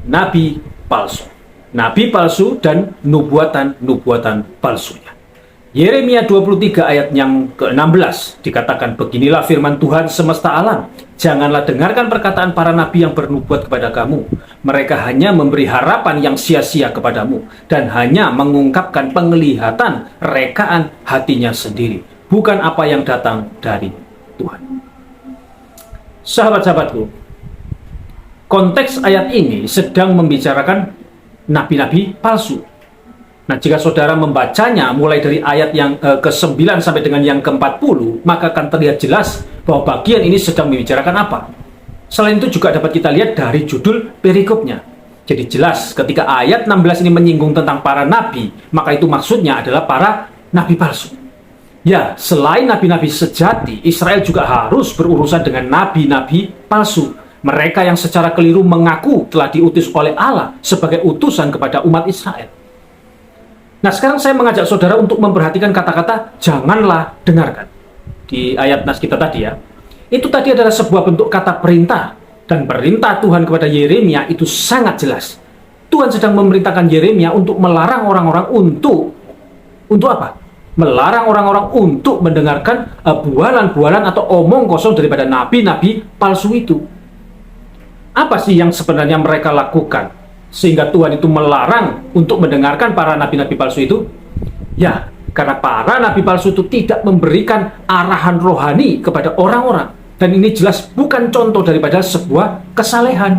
nabi palsu. Nabi palsu dan nubuatan-nubuatan palsunya. Yeremia 23 ayat yang ke-16 dikatakan, beginilah firman Tuhan semesta alam, janganlah dengarkan perkataan para nabi yang bernubuat kepada kamu. Mereka hanya memberi harapan yang sia-sia kepadamu dan hanya mengungkapkan penglihatan rekaan hatinya sendiri, bukan apa yang datang dari Tuhan. Sahabat-sahabatku, konteks ayat ini sedang membicarakan nabi-nabi palsu. Nah, jika saudara membacanya mulai dari ayat yang ke-9 sampai dengan yang ke-40, maka akan terlihat jelas bahwa bagian ini sedang membicarakan apa. Selain itu juga dapat kita lihat dari judul perikopnya. Jadi jelas ketika ayat 16 ini menyinggung tentang para nabi, maka itu maksudnya adalah para nabi palsu. Ya, selain nabi-nabi sejati, Israel juga harus berurusan dengan nabi-nabi palsu. Mereka yang secara keliru mengaku telah diutus oleh Allah sebagai utusan kepada umat Israel. Nah, sekarang saya mengajak saudara untuk memperhatikan kata-kata janganlah dengarkan di ayat nas kita tadi ya. Itu tadi adalah sebuah bentuk kata perintah, dan perintah Tuhan kepada Yeremia itu sangat jelas. Tuhan sedang memerintahkan Yeremia untuk melarang orang-orang untuk apa? Melarang orang-orang untuk mendengarkan bualan-bualan atau omong kosong daripada nabi-nabi palsu itu. Apa sih yang sebenarnya mereka lakukan sehingga Tuhan itu melarang untuk mendengarkan para nabi-nabi palsu itu? Ya, karena para nabi palsu itu tidak memberikan arahan rohani kepada orang-orang. Dan ini jelas bukan contoh daripada sebuah kesalehan.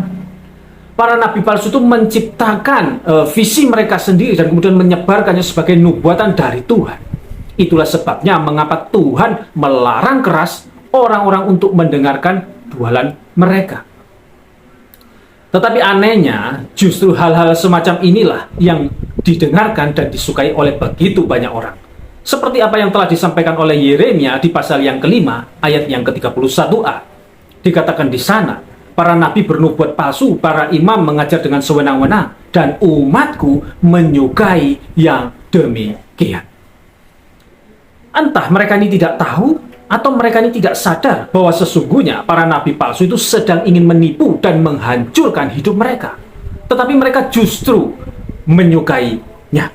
Para nabi palsu itu menciptakan visi mereka sendiri dan kemudian menyebarkannya sebagai nubuatan dari Tuhan. Itulah sebabnya mengapa Tuhan melarang keras orang-orang untuk mendengarkan bualan mereka. Tetapi anehnya, justru hal-hal semacam inilah yang didengarkan dan disukai oleh begitu banyak orang. Seperti apa yang telah disampaikan oleh Yeremia di pasal yang kelima, ayat yang ke-31a. Dikatakan di sana, para nabi bernubuat palsu, para imam mengajar dengan sewenang-wenang, dan umatku menyukai yang demikian. Entah mereka ini tidak tahu, atau mereka ini tidak sadar bahwa sesungguhnya para nabi palsu itu sedang ingin menipu dan menghancurkan hidup mereka. Tetapi mereka justru menyukainya.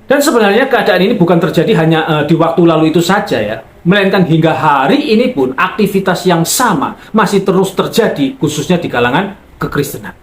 Dan sebenarnya keadaan ini bukan terjadi hanya di waktu lalu itu saja ya. Melainkan hingga hari ini pun aktivitas yang sama masih terus terjadi, khususnya di kalangan kekristenan.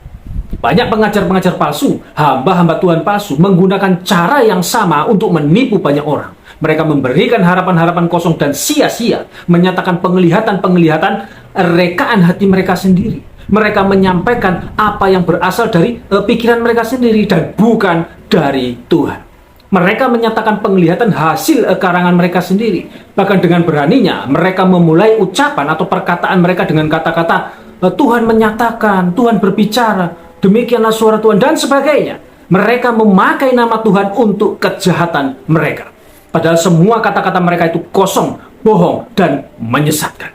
Banyak pengajar-pengajar palsu, hamba-hamba Tuhan palsu menggunakan cara yang sama untuk menipu banyak orang. Mereka memberikan harapan-harapan kosong dan sia-sia, menyatakan penglihatan-penglihatan rekaan hati mereka sendiri. Mereka menyampaikan apa yang berasal dari pikiran mereka sendiri dan bukan dari Tuhan. Mereka menyatakan penglihatan hasil karangan mereka sendiri. Bahkan dengan beraninya, mereka memulai ucapan atau perkataan mereka dengan kata-kata Tuhan menyatakan, Tuhan berbicara, demikianlah suara Tuhan, dan sebagainya. Mereka memakai nama Tuhan untuk kejahatan mereka. Padahal semua kata-kata mereka itu kosong, bohong, dan menyesatkan.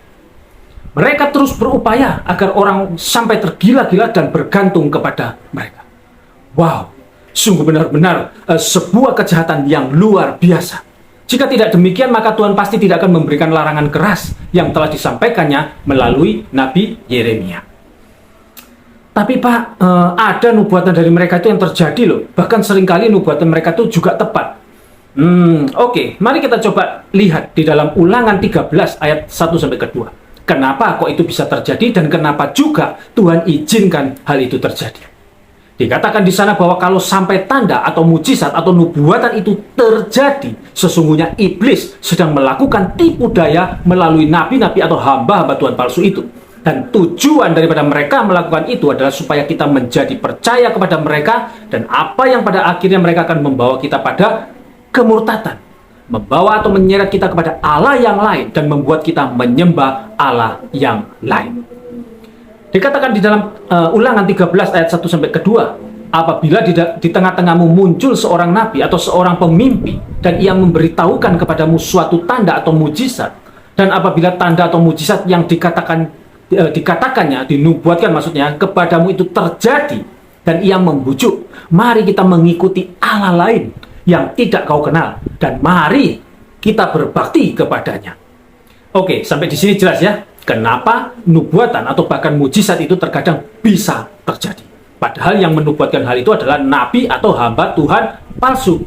Mereka terus berupaya agar orang sampai tergila-gila dan bergantung kepada mereka. Wow, sungguh benar-benar sebuah kejahatan yang luar biasa. Jika tidak demikian, maka Tuhan pasti tidak akan memberikan larangan keras yang telah disampaikannya melalui Nabi Yeremia. Tapi Pak, ada nubuatan dari mereka itu yang terjadi loh. Bahkan seringkali nubuatan mereka itu juga tepat. Oke, mari kita coba lihat di dalam Ulangan 13 ayat 1-2. Kenapa kok itu bisa terjadi dan kenapa juga Tuhan izinkan hal itu terjadi. Dikatakan di sana bahwa kalau sampai tanda atau mujizat atau nubuatan itu terjadi, sesungguhnya iblis sedang melakukan tipu daya melalui nabi-nabi atau hamba-hamba Tuhan palsu itu. Dan tujuan daripada mereka melakukan itu adalah supaya kita menjadi percaya kepada mereka, dan apa yang pada akhirnya mereka akan membawa kita pada kemurtatan, membawa atau menyeret kita kepada Allah yang lain dan membuat kita menyembah Allah yang lain. Dikatakan di dalam Ulangan 13 ayat 1-2, apabila di tengah-tengahmu muncul seorang nabi atau seorang pemimpi dan ia memberitahukan kepadamu suatu tanda atau mujizat, dan apabila tanda atau mujizat yang dikatakannya, dinubuatkan maksudnya, kepadamu itu terjadi dan ia membujuk, mari kita mengikuti Allah lain yang tidak kau kenal, dan mari kita berbakti kepadanya. Oke, sampai di sini jelas ya, kenapa nubuatan atau bahkan mujizat itu terkadang bisa terjadi. Padahal yang menubuatkan hal itu adalah nabi atau hamba Tuhan palsu.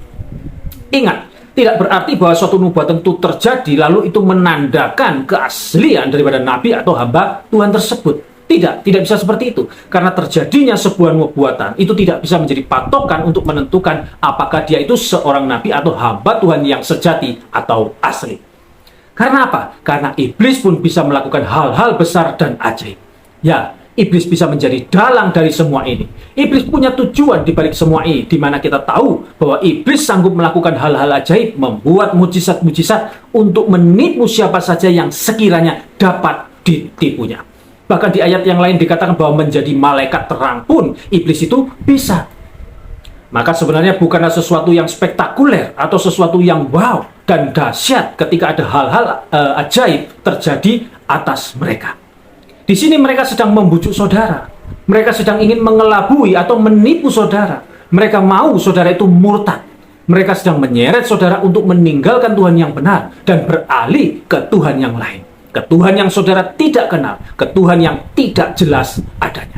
Ingat, tidak berarti bahwa suatu nubuatan itu terjadi lalu itu menandakan keaslian daripada nabi atau hamba Tuhan tersebut. Tidak bisa seperti itu. Karena terjadinya sebuah nubuatan itu tidak bisa menjadi patokan untuk menentukan apakah dia itu seorang nabi atau hamba Tuhan yang sejati atau asli. Karena apa? Karena iblis pun bisa melakukan hal-hal besar dan ajaib. Ya, iblis bisa menjadi dalang dari semua ini. Iblis punya tujuan di balik semua ini, di mana kita tahu bahwa iblis sanggup melakukan hal-hal ajaib, membuat mujizat-mujizat untuk menipu siapa saja yang sekiranya dapat ditipunya. Bahkan di ayat yang lain dikatakan bahwa menjadi malaikat terang pun iblis itu bisa. Maka sebenarnya bukanlah sesuatu yang spektakuler atau sesuatu yang wow dan dahsyat ketika ada hal-hal ajaib terjadi atas mereka. Di sini mereka sedang membujuk saudara. Mereka sedang ingin mengelabui atau menipu saudara. Mereka mau saudara itu murtad. Mereka sedang menyeret saudara untuk meninggalkan Tuhan yang benar dan beralih ke Tuhan yang lain. Ke Tuhan yang saudara tidak kenal, ke Tuhan yang tidak jelas adanya.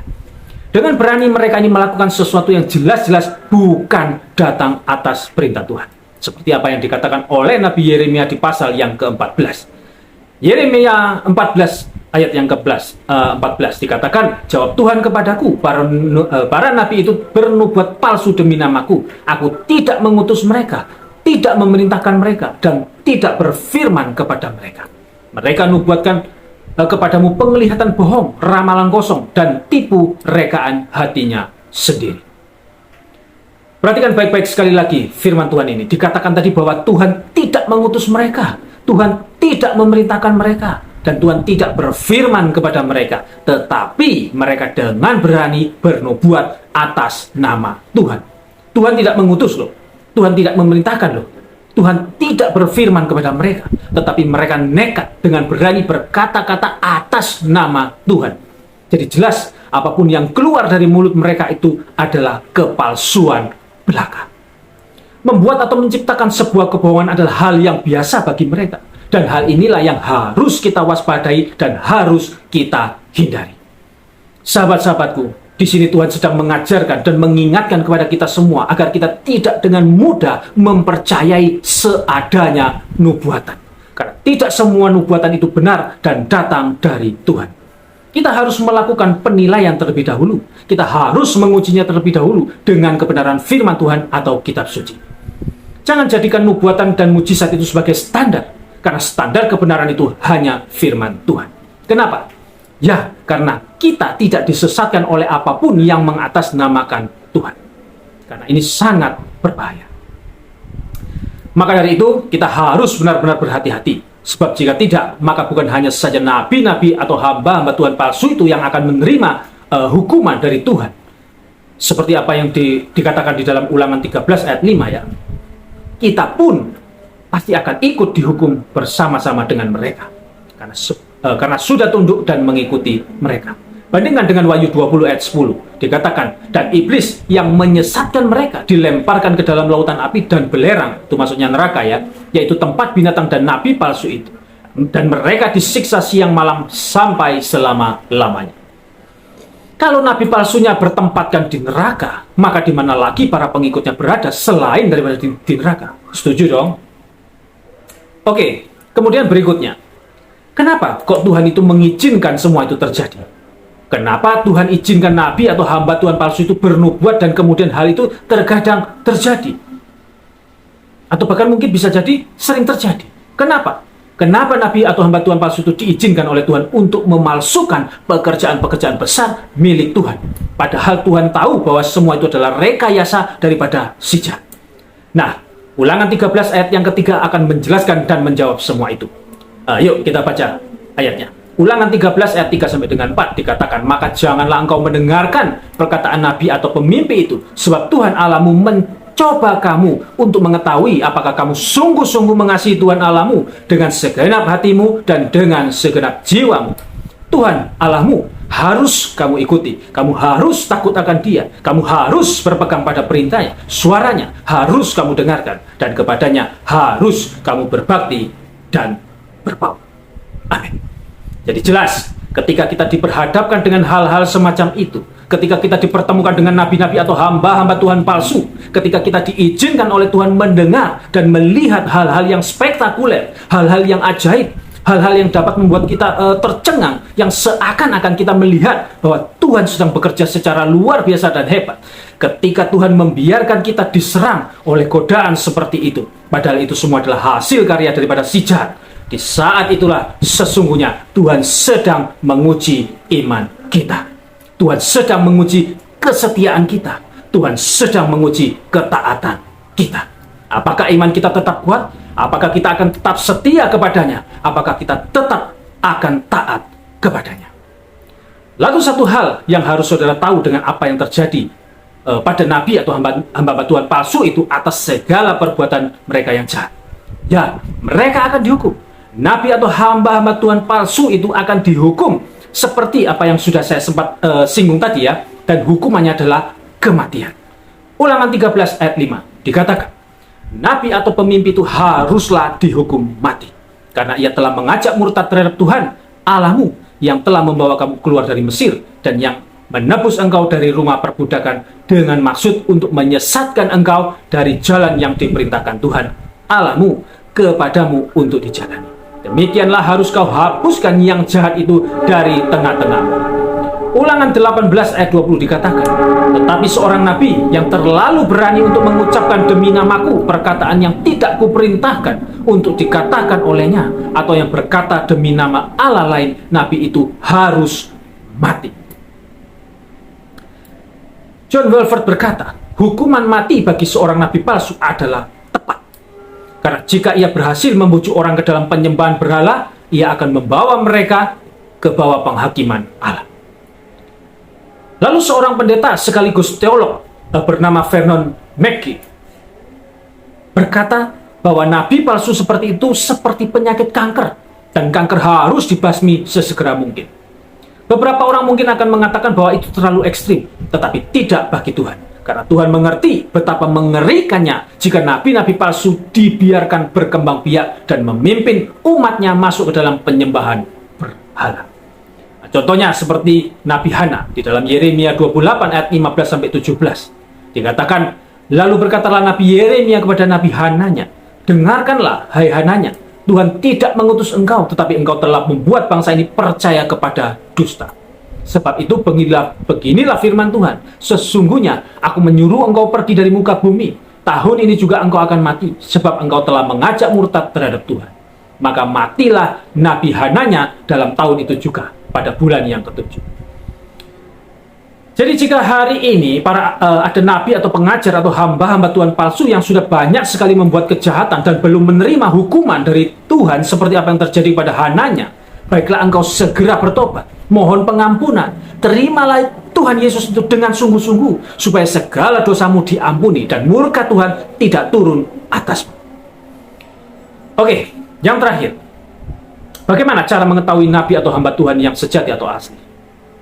Dengan berani mereka ini melakukan sesuatu yang jelas-jelas bukan datang atas perintah Tuhan. Seperti apa yang dikatakan oleh Nabi Yeremia di pasal yang ke-14. Yeremia 14 ayat yang ke-14 dikatakan, jawab Tuhan kepadaku, para nabi itu bernubuat palsu demi namaku. Aku tidak mengutus mereka, tidak memerintahkan mereka, dan tidak berfirman kepada mereka. Mereka nubuatkan kepadamu penglihatan bohong, ramalan kosong, dan tipu rekaan hatinya sendiri. Perhatikan baik-baik sekali lagi firman Tuhan ini. Dikatakan tadi bahwa Tuhan tidak mengutus mereka, Tuhan tidak memerintahkan mereka, dan Tuhan tidak berfirman kepada mereka. Tetapi mereka dengan berani bernubuat atas nama Tuhan. Tuhan tidak mengutus loh, Tuhan tidak memerintahkan loh, Tuhan tidak berfirman kepada mereka, tetapi mereka nekat dengan berani berkata-kata atas nama Tuhan. Jadi jelas apapun yang keluar dari mulut mereka itu adalah kepalsuan belaka. Membuat atau menciptakan sebuah kebohongan adalah hal yang biasa bagi mereka. Dan hal inilah yang harus kita waspadai dan harus kita hindari. Sahabat-sahabatku, di sini Tuhan sedang mengajarkan dan mengingatkan kepada kita semua agar kita tidak dengan mudah mempercayai seadanya nubuatan. Karena tidak semua nubuatan itu benar dan datang dari Tuhan. Kita harus melakukan penilaian terlebih dahulu. Kita harus mengujinya terlebih dahulu dengan kebenaran firman Tuhan atau kitab suci. Jangan jadikan nubuatan dan mujizat itu sebagai standar, karena standar kebenaran itu hanya firman Tuhan. Kenapa? Ya, karena kita tidak disesatkan oleh apapun yang mengatasnamakan Tuhan. Karena ini sangat berbahaya. Maka dari itu, kita harus benar-benar berhati-hati. Sebab jika tidak, maka bukan hanya saja nabi-nabi atau hamba-hamba Tuhan palsu itu yang akan menerima hukuman dari Tuhan. Seperti apa yang dikatakan di dalam Ulangan 13 ayat 5 ya. Kita pun pasti akan ikut dihukum bersama-sama dengan mereka. Karena sudah tunduk dan mengikuti mereka. Bandingkan dengan Wahyu 20 ayat 10. Dikatakan, dan iblis yang menyesatkan mereka dilemparkan ke dalam lautan api dan belerang. Itu maksudnya neraka ya. Yaitu tempat binatang dan nabi palsu itu. Dan mereka disiksa siang malam sampai selama-lamanya. Kalau nabi palsunya bertempatkan di neraka, maka di mana lagi para pengikutnya berada selain daripada di neraka? Setuju dong? Oke, kemudian berikutnya. Kenapa kok Tuhan itu mengizinkan semua itu terjadi? Kenapa Tuhan izinkan nabi atau hamba Tuhan palsu itu bernubuat dan kemudian hal itu terkadang terjadi? Atau bahkan mungkin bisa jadi sering terjadi. Kenapa? Kenapa nabi atau hamba Tuhan palsu itu diizinkan oleh Tuhan untuk memalsukan pekerjaan-pekerjaan besar milik Tuhan? Padahal Tuhan tahu bahwa semua itu adalah rekayasa daripada si jahat. Nah, Ulangan 13 ayat yang ketiga akan menjelaskan dan menjawab semua itu. Yuk kita baca ayatnya. Ulangan 13 ayat 3 sampai dengan 4 dikatakan, maka janganlah engkau mendengarkan perkataan nabi atau pemimpi itu, sebab Tuhan Allahmu mencoba kamu untuk mengetahui apakah kamu sungguh-sungguh mengasihi Tuhan Allahmu dengan segenap hatimu dan dengan segenap jiwamu. Tuhan Allahmu harus kamu ikuti, kamu harus takut akan Dia, kamu harus berpegang pada perintahnya, suaranya harus kamu dengarkan, dan kepadanya harus kamu berbakti dan berpaut. Amin. Jadi jelas, ketika kita diperhadapkan dengan hal-hal semacam itu, ketika kita dipertemukan dengan nabi-nabi atau hamba-hamba Tuhan palsu, ketika kita diizinkan oleh Tuhan mendengar dan melihat hal-hal yang spektakuler, hal-hal yang ajaib, hal-hal yang dapat membuat kita tercengang, yang seakan-akan kita melihat bahwa Tuhan sedang bekerja secara luar biasa dan hebat. Ketika Tuhan membiarkan kita diserang oleh godaan seperti itu, padahal itu semua adalah hasil karya daripada si jahat, di saat itulah sesungguhnya Tuhan sedang menguji iman kita. Tuhan sedang menguji kesetiaan kita. Tuhan sedang menguji ketaatan kita. Apakah iman kita tetap kuat? Apakah kita akan tetap setia kepadanya? Apakah kita tetap akan taat kepadanya? Lalu satu hal yang harus saudara tahu dengan apa yang terjadi pada nabi atau hamba Tuhan palsu itu atas segala perbuatan mereka yang jahat. Ya, mereka akan dihukum. Nabi atau hamba Tuhan palsu itu akan dihukum seperti apa yang sudah saya sempat singgung tadi ya. Dan hukumannya adalah kematian. Ulangan 13 ayat 5 dikatakan, nabi atau pemimpin itu haruslah dihukum mati, karena ia telah mengajak murtad terhadap Tuhan Allahmu yang telah membawa kamu keluar dari Mesir dan yang menebus engkau dari rumah perbudakan dengan maksud untuk menyesatkan engkau dari jalan yang diperintahkan Tuhan Allahmu kepadamu untuk dijalani. Demikianlah harus kau hapuskan yang jahat itu dari tengah-tengahmu. Ulangan 18 ayat 20 dikatakan, tetapi seorang nabi yang terlalu berani untuk mengucapkan demi namaku perkataan yang tidak kuperintahkan untuk dikatakan olehnya, atau yang berkata demi nama Allah lain, nabi itu harus mati. John Walvoord berkata, hukuman mati bagi seorang nabi palsu adalah tepat. Karena jika ia berhasil membujuk orang ke dalam penyembahan berhala, ia akan membawa mereka ke bawah penghakiman Allah. Lalu seorang pendeta sekaligus teolog bernama Vernon McGee berkata bahwa nabi palsu seperti itu seperti penyakit kanker, dan kanker harus dibasmi sesegera mungkin. Beberapa orang mungkin akan mengatakan bahwa itu terlalu ekstrim, tetapi tidak bagi Tuhan. Karena Tuhan mengerti betapa mengerikannya jika nabi-nabi palsu dibiarkan berkembang biak dan memimpin umatnya masuk ke dalam penyembahan berhala. Nah, contohnya seperti Nabi Hana di dalam Yeremia 28 ayat 15-17. Dikatakan, lalu berkatalah Nabi Yeremia kepada Nabi Hananya, dengarkanlah hai Hananya, Tuhan tidak mengutus engkau, tetapi engkau telah membuat bangsa ini percaya kepada dusta. Sebab itu beginilah firman Tuhan, sesungguhnya aku menyuruh engkau pergi dari muka bumi. Tahun ini juga engkau akan mati, sebab engkau telah mengajak murtad terhadap Tuhan. Maka matilah Nabi Hananya dalam tahun itu juga, pada bulan yang ke-7. Jadi jika hari ini ada nabi atau pengajar atau hamba-hamba Tuhan palsu yang sudah banyak sekali membuat kejahatan dan belum menerima hukuman dari Tuhan seperti apa yang terjadi pada Hananya, baiklah engkau segera bertobat, mohon pengampunan, terimalah Tuhan Yesus itu dengan sungguh-sungguh, supaya segala dosamu diampuni dan murka Tuhan tidak turun atasmu. Oke, yang terakhir, bagaimana cara mengetahui nabi atau hamba Tuhan yang sejati atau asli?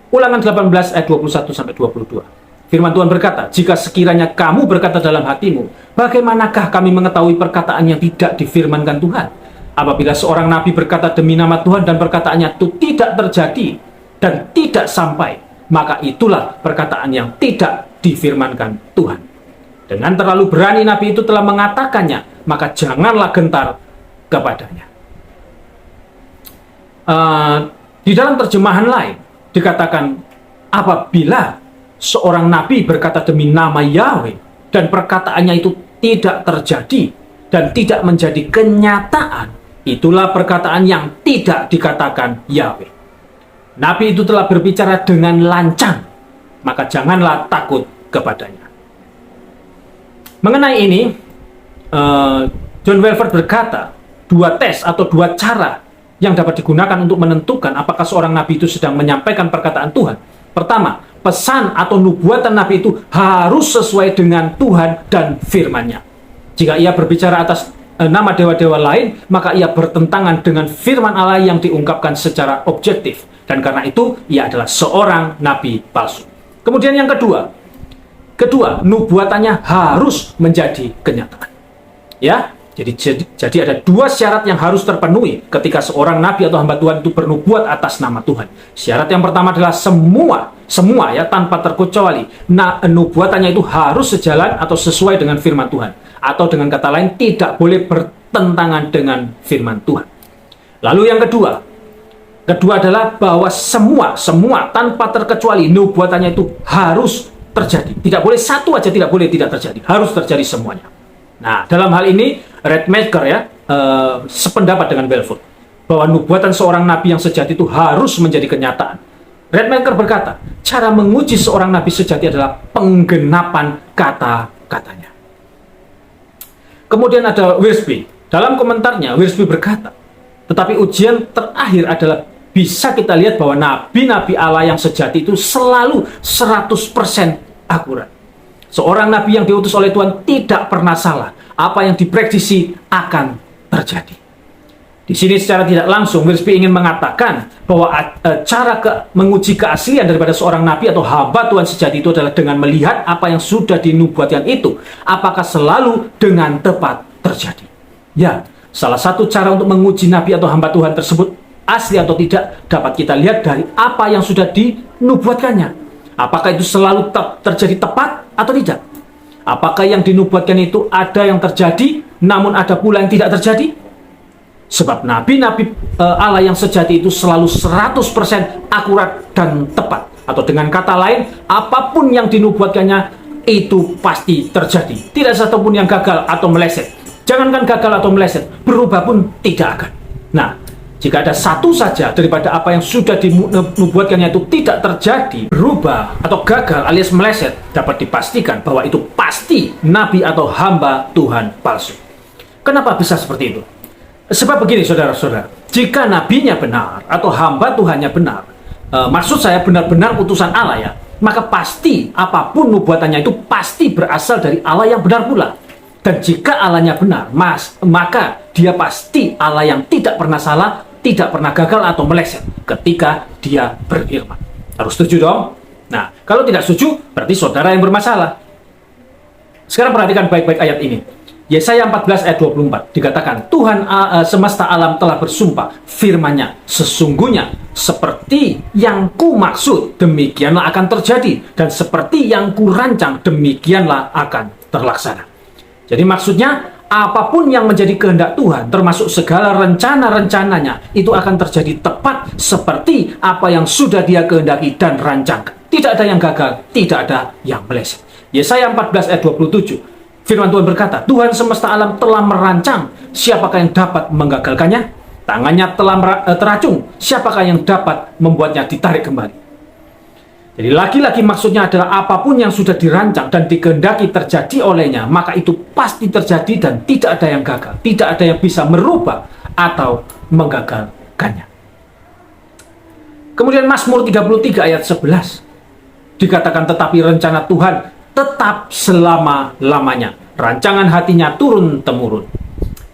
Ulangan 18 ayat 21-22. Firman Tuhan berkata, jika sekiranya kamu berkata dalam hatimu, bagaimanakah kami mengetahui perkataan yang tidak difirmankan Tuhan? Apabila seorang nabi berkata demi nama Tuhan dan perkataannya itu tidak terjadi dan tidak sampai, maka itulah perkataan yang tidak difirmankan Tuhan. Dengan terlalu berani nabi itu telah mengatakannya, maka janganlah gentar kepadanya. Di dalam terjemahan lain dikatakan, apabila seorang nabi berkata demi nama Yahweh dan perkataannya itu tidak terjadi dan tidak menjadi kenyataan, itulah perkataan yang tidak dikatakan Yahweh. Nabi itu telah berbicara dengan lancang, maka janganlah takut kepadanya. Mengenai ini, John Walvoord berkata, dua tes atau dua cara yang dapat digunakan untuk menentukan apakah seorang nabi itu sedang menyampaikan perkataan Tuhan. Pertama, pesan atau nubuatan nabi itu harus sesuai dengan Tuhan dan firman-Nya. Jika ia berbicara atas nama dewa-dewa lain, maka ia bertentangan dengan firman Allah yang diungkapkan secara objektif, dan karena itu ia adalah seorang nabi palsu. Kemudian yang kedua, nubuatannya harus menjadi kenyataan. Ya, jadi ada dua syarat yang harus terpenuhi ketika seorang nabi atau hamba Tuhan itu bernubuat atas nama Tuhan. Syarat yang pertama adalah semua semua ya, tanpa terkecuali, nubuatannya itu harus sejalan atau sesuai dengan firman Tuhan. Atau dengan kata lain, tidak boleh bertentangan dengan firman Tuhan. Lalu yang kedua adalah bahwa semua tanpa terkecuali nubuatannya itu harus terjadi. Tidak boleh satu aja, tidak boleh tidak terjadi. Harus terjadi semuanya. Nah, dalam hal ini Redmaker ya sependapat dengan Balfour bahwa nubuatan seorang nabi yang sejati itu harus menjadi kenyataan. Redmaker berkata, cara menguji seorang nabi sejati adalah penggenapan kata-katanya. Kemudian ada Wiersbe. Dalam komentarnya, Wiersbe berkata, tetapi ujian terakhir adalah bisa kita lihat bahwa nabi-nabi Allah yang sejati itu selalu 100% akurat. Seorang nabi yang diutus oleh Tuhan tidak pernah salah. Apa yang diprediksi akan terjadi. Di sini secara tidak langsung, Wiersbe ingin mengatakan bahwa cara menguji keaslian daripada seorang nabi atau hamba Tuhan sejati itu adalah dengan melihat apa yang sudah dinubuatkan itu. Apakah selalu dengan tepat terjadi. Ya, salah satu cara untuk menguji nabi atau hamba Tuhan tersebut asli atau tidak dapat kita lihat dari apa yang sudah dinubuatkannya. Apakah itu selalu terjadi tepat atau tidak? Apakah yang dinubuatkan itu ada yang terjadi, namun ada pula yang tidak terjadi? Sebab nabi-nabi Allah yang sejati itu selalu 100% akurat dan tepat. Atau dengan kata lain, apapun yang dinubuatkannya itu pasti terjadi. Tidak satupun yang gagal atau meleset. Jangankan gagal atau meleset, berubah pun tidak akan. Nah, jika ada satu saja daripada apa yang sudah dinubuatkannya itu tidak terjadi, berubah atau gagal alias meleset, dapat dipastikan bahwa itu pasti nabi atau hamba Tuhan palsu. Kenapa bisa seperti itu? Sebab begini saudara-saudara, jika nabinya benar atau hamba Tuhannya benar, maksud saya benar-benar utusan Allah ya, maka pasti apapun nubuatannya itu pasti berasal dari Allah yang benar pula. Dan jika Allahnya benar, maka dia pasti Allah yang tidak pernah salah, tidak pernah gagal atau meleset ketika dia berfirman. Harus setuju dong? Nah, kalau tidak setuju, berarti saudara yang bermasalah. Sekarang perhatikan baik-baik ayat ini. Yesaya 14 ayat 24 dikatakan, Tuhan semesta alam telah bersumpah, firman-Nya, sesungguhnya seperti yang ku maksud, demikianlah akan terjadi, dan seperti yang ku rancang, demikianlah akan terlaksana. Jadi maksudnya, apapun yang menjadi kehendak Tuhan, termasuk segala rencana-rencananya, itu akan terjadi tepat seperti apa yang sudah Dia kehendaki dan rancangkan. Tidak ada yang gagal, tidak ada yang meleset. Yesaya 14 ayat 27, firman Tuhan berkata, Tuhan semesta alam telah merancang, siapakah yang dapat menggagalkannya? Tangannya telah teracung, siapakah yang dapat membuatnya ditarik kembali? Jadi lagi-lagi maksudnya adalah apapun yang sudah dirancang dan dikehendaki terjadi olehnya, maka itu pasti terjadi dan tidak ada yang gagal. Tidak ada yang bisa merubah atau menggagalkannya. Kemudian Mazmur 33 ayat 11 dikatakan, tetapi rencana Tuhan tetap selama-lamanya, rancangan hatinya turun-temurun.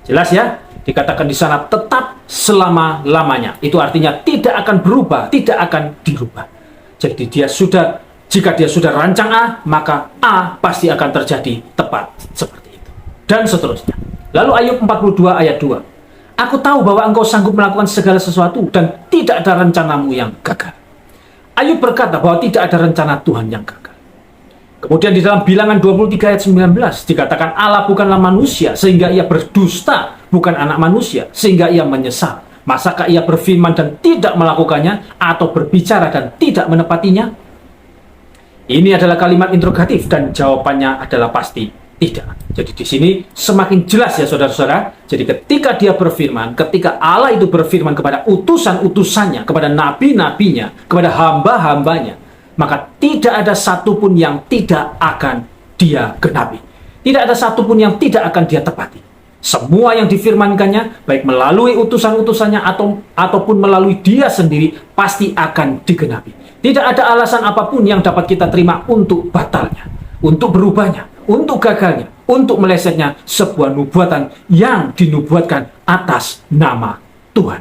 Jelas ya, dikatakan di sana tetap selama-lamanya. Itu artinya tidak akan berubah, tidak akan dirubah. Jadi jika dia sudah rancang A, maka A pasti akan terjadi tepat seperti itu. Dan seterusnya. Lalu Ayub 42 ayat 2. Aku tahu bahwa engkau sanggup melakukan segala sesuatu dan tidak ada rencanamu yang gagal. Ayub berkata bahwa tidak ada rencana Tuhan yang gagal. Kemudian di dalam Bilangan 23 ayat 19 dikatakan Allah bukanlah manusia sehingga ia berdusta, bukan anak manusia sehingga ia menyesal. Masakah ia berfirman dan tidak melakukannya, atau berbicara dan tidak menepatinya? Ini adalah kalimat interrogatif dan jawabannya adalah pasti tidak. Jadi di sini semakin jelas ya saudara-saudara. Jadi ketika dia berfirman, ketika Allah itu berfirman kepada utusan-utusannya, kepada nabi-nabinya, kepada hamba-hambanya, maka tidak ada satupun yang tidak akan dia genapi. Tidak ada satupun yang tidak akan dia tepati. Semua yang difirmankannya, baik melalui utusan-utusannya ataupun melalui dia sendiri, pasti akan digenapi. Tidak ada alasan apapun yang dapat kita terima untuk batalnya, untuk berubahnya, untuk gagalnya, untuk melesetnya sebuah nubuatan yang dinubuatkan atas nama Tuhan.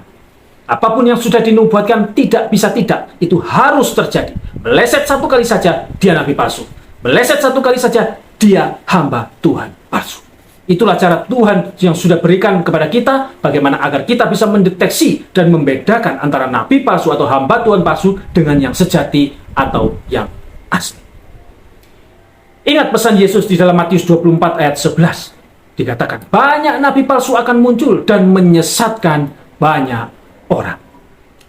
Apapun yang sudah dinubuatkan tidak bisa tidak, itu harus terjadi. Meleset satu kali saja, dia nabi palsu. Meleset satu kali saja, dia hamba Tuhan palsu. Itulah cara Tuhan yang sudah berikan kepada kita, bagaimana agar kita bisa mendeteksi dan membedakan antara nabi palsu atau hamba Tuhan palsu dengan yang sejati atau yang asli. Ingat pesan Yesus di dalam Matius 24 ayat 11. Dikatakan, banyak nabi palsu akan muncul dan menyesatkan banyak orang.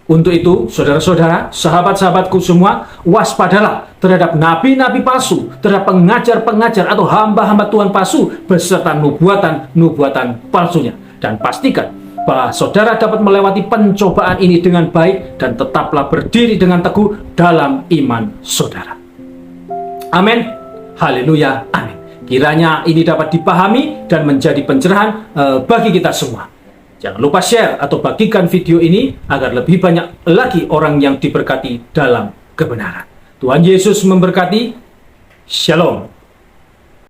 Untuk itu, saudara-saudara, sahabat-sahabatku semua, waspadalah terhadap nabi-nabi palsu, terhadap pengajar-pengajar atau hamba-hamba Tuhan palsu, beserta nubuatan-nubuatan palsunya. Dan pastikan bahwa saudara dapat melewati pencobaan ini dengan baik dan tetaplah berdiri dengan teguh dalam iman saudara. Amin. Haleluya. Amin. Kiranya ini dapat dipahami dan menjadi pencerahan bagi kita semua. Jangan lupa share atau bagikan video ini agar lebih banyak lagi orang yang diberkati dalam kebenaran. Tuhan Yesus memberkati. Shalom.